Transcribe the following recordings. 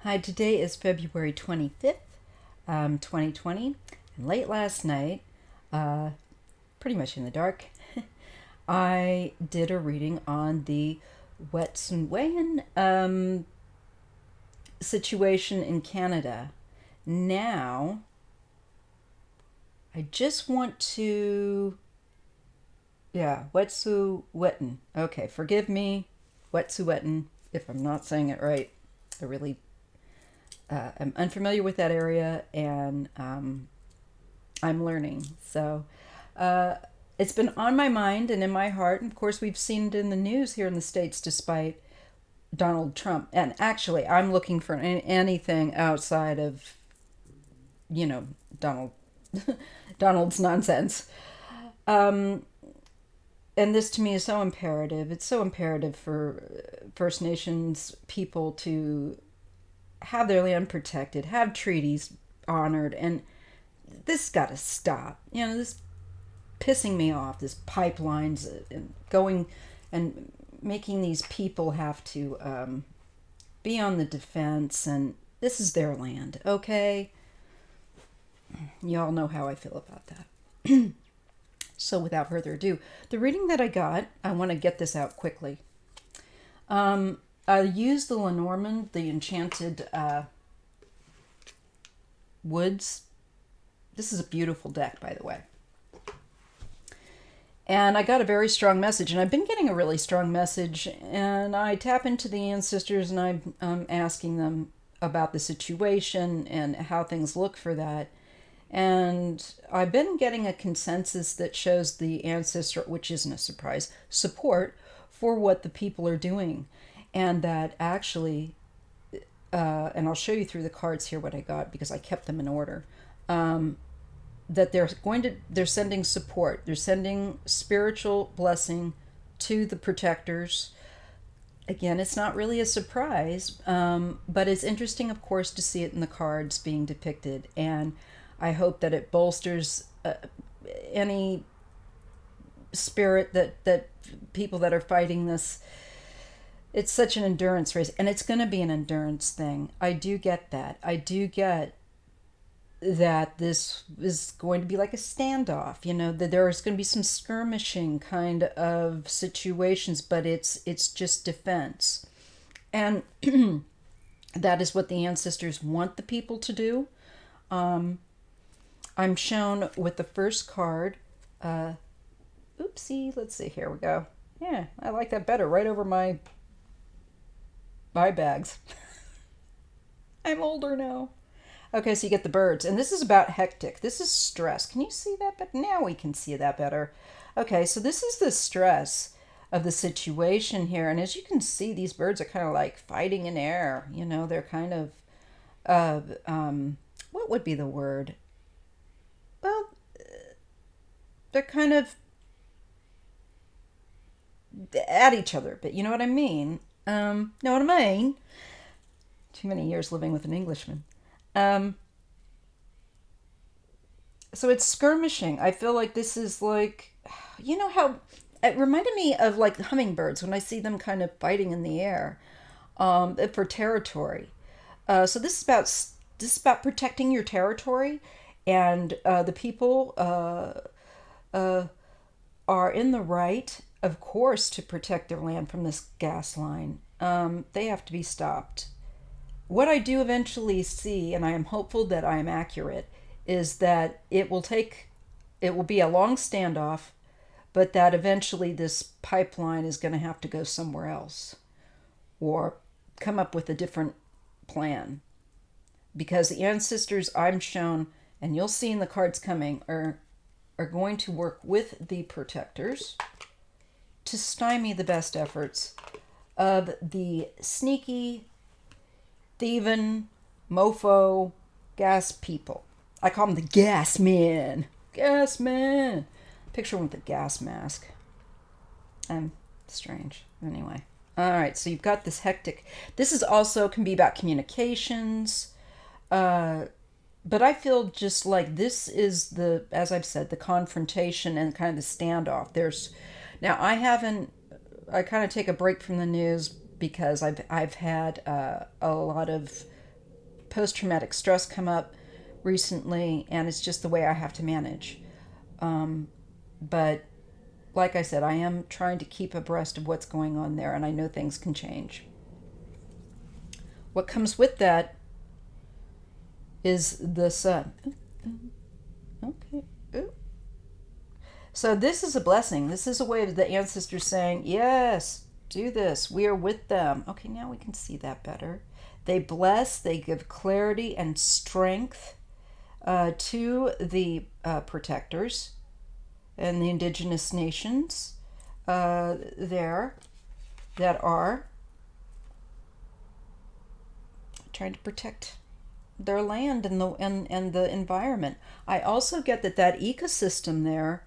Hi, today is February 25th, 2020. And late last night, uh, pretty much in the dark, I did a reading on the Wet'suwet'en situation in Canada. Now, I just want to. Yeah, Wet'suwet'en. Okay, forgive me, Wet'suwet'en, if I'm not saying it right. I really am unfamiliar with that area, and I'm learning. So uh, it's been on my mind and in my heart. And of course, we've seen it in the news here in the States, despite Donald Trump. And actually, I'm looking for anything outside of, you know, Donald Donald's nonsense. Um, and this to me is so imperative. It's so imperative for First Nations people to have their land protected, have treaties honored, and this got to stop. This pissing me off. This pipelines and going and making these people have to be on the defense, and this is their land, okay? Y'all know how I feel about that. So without further ado, the reading that I got, I want to get this out quickly. I used the Lenormand, the enchanted woods. This is a beautiful deck, by the way. And I got a very strong message, and I've been getting a really strong message, and I tap into the ancestors, and I'm asking them about the situation and how things look for that. And I've been getting a consensus that shows the ancestor, which isn't a surprise, support for what the people are doing. And that actually, and I'll show you through the cards here what I got because I kept them in order. That they're sending support. They're sending spiritual blessing to the protectors. Again, it's not really a surprise, but it's interesting, of course, to see it in the cards being depicted. And I hope that it bolsters any spirit that people that are fighting this. It's such an endurance race, and it's going to be an endurance thing. I do get that. I do get that this is going to be like a standoff, that there's going to be some skirmishing kind of situations, but it's just defense. And that is what the ancestors want the people to do. I'm shown with the first card. Oopsie, let's see, here we go. Yeah, I like that better, right over my eye bags. I'm older now. Okay, so you get the birds, and this is about hectic. This is stress. Can you see that? But now we can see that better. Okay, so this is the stress of the situation here, and as you can see, these birds are kind of like fighting in air. They're kind of, what would be the word? Well, they're kind of at each other, but you know what I mean? Know what I mean? Too many years living with an Englishman. So it's skirmishing. I feel like this is like, how it reminded me of like hummingbirds when I see them kind of fighting in the air for territory. So this is about protecting your territory, and the people are in the right, of course, to protect their land from this gas line. They have to be stopped. What I do eventually see, and I am hopeful that I am accurate, is that it will be a long standoff, but that eventually this pipeline is going to have to go somewhere else or come up with a different plan. Because the ancestors I'm shown, and you'll see in the cards coming, are going to work with the protectors to stymie the best efforts of the sneaky, thieving, mofo, gas people. I call them the gas men. Gas man. Picture one with a gas mask. Strange. Anyway. All right, so you've got this hectic. This is also can be about communications. But I feel just like this is as I've said, the confrontation and kind of the standoff. Now I kind of take a break from the news because I've had a lot of post-traumatic stress come up recently, and it's just the way I have to manage. But like I said, I am trying to keep abreast of what's going on there, and I know things can change. What comes with that is the sun. Okay. Ooh. So this is a blessing. This is a way of the ancestors saying, yes, do this. We are with them. Okay, now we can see that better. They bless, they give clarity and strength to the protectors and the indigenous nations there that are trying to protect their land and the environment. I also get that ecosystem there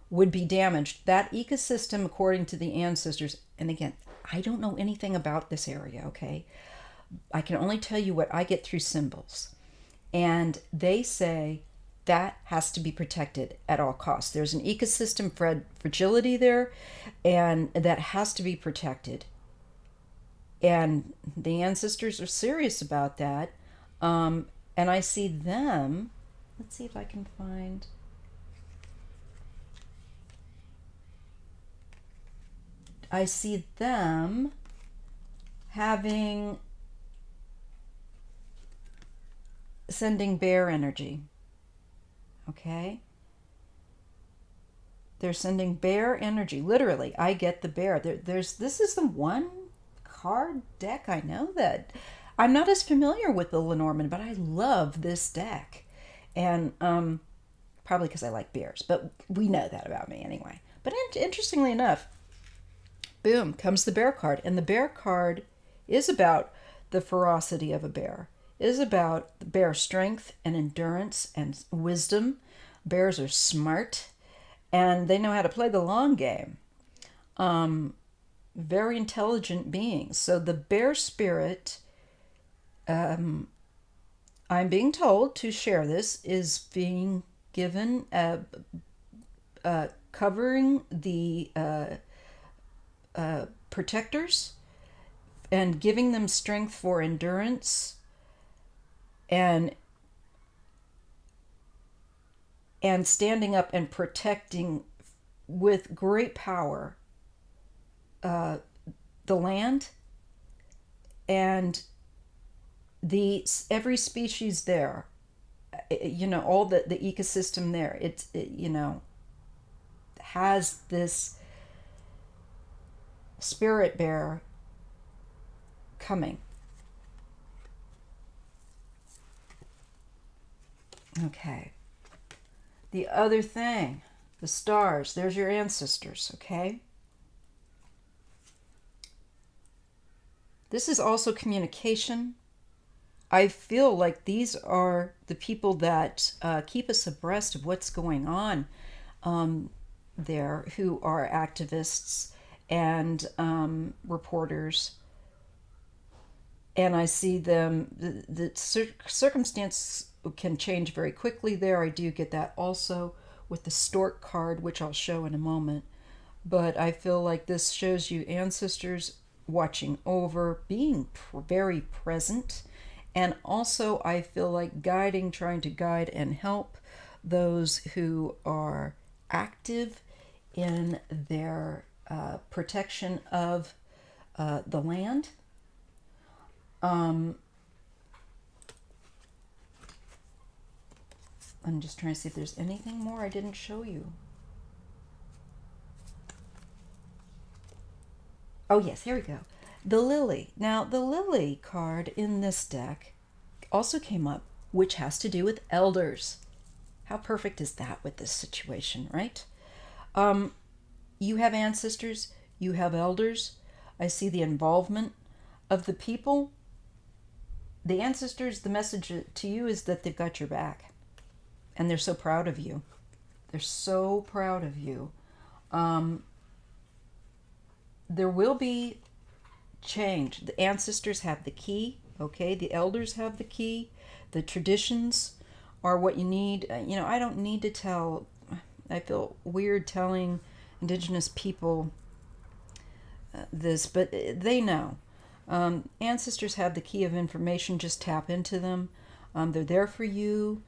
would be damaged. That ecosystem, according to the ancestors, and again, I don't know anything about this area, okay? I can only tell you what I get through symbols. And they say that has to be protected at all costs. There's an ecosystem fragility there, and that has to be protected. And the ancestors are serious about that. And I see them, let's see if I can find, I see them sending bear energy. Okay? They're sending bear energy. Literally, I get the bear. This is the one card deck I know that. I'm not as familiar with the Lenormand, but I love this deck. And probably because I like bears, but we know that about me anyway. But interestingly enough, boom, comes the bear card. And the bear card is about the ferocity of a bear, is about the bear strength and endurance and wisdom. Bears are smart, and they know how to play the long game. Very intelligent beings. So the bear spirit, I'm being told to share this, is being given covering the protectors and giving them strength for endurance and standing up and protecting with great power the land and every species there, all the ecosystem there. It has this spirit bear coming. Okay. The other thing, the stars, there's your ancestors, okay? This is also communication. I feel like these are the people that keep us abreast of what's going on there, who are activists and reporters. And I see them, the circumstance can change very quickly there. I do get that also with the stork card, which I'll show in a moment. But I feel like this shows you ancestors watching over, being very present. And also I feel like trying to guide and help those who are active in their protection of the land. I'm just trying to see if there's anything more I didn't show you. Oh yes, here we go. The lily. Now the lily card in this deck also came up, which has to do with elders. How perfect is that with this situation, right? You have ancestors, you have elders. I see the involvement of the people. The ancestors, the message to you is that they've got your back. And they're so proud of you. They're so proud of you. There will be change. The ancestors have the key, okay? The elders have the key. The traditions are what you need. I don't need to tell. I feel weird telling indigenous people this, but they know. Ancestors have the key of information. Just tap into them. They're there for you.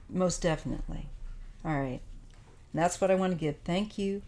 Most definitely. All right. That's what I want to give. Thank you.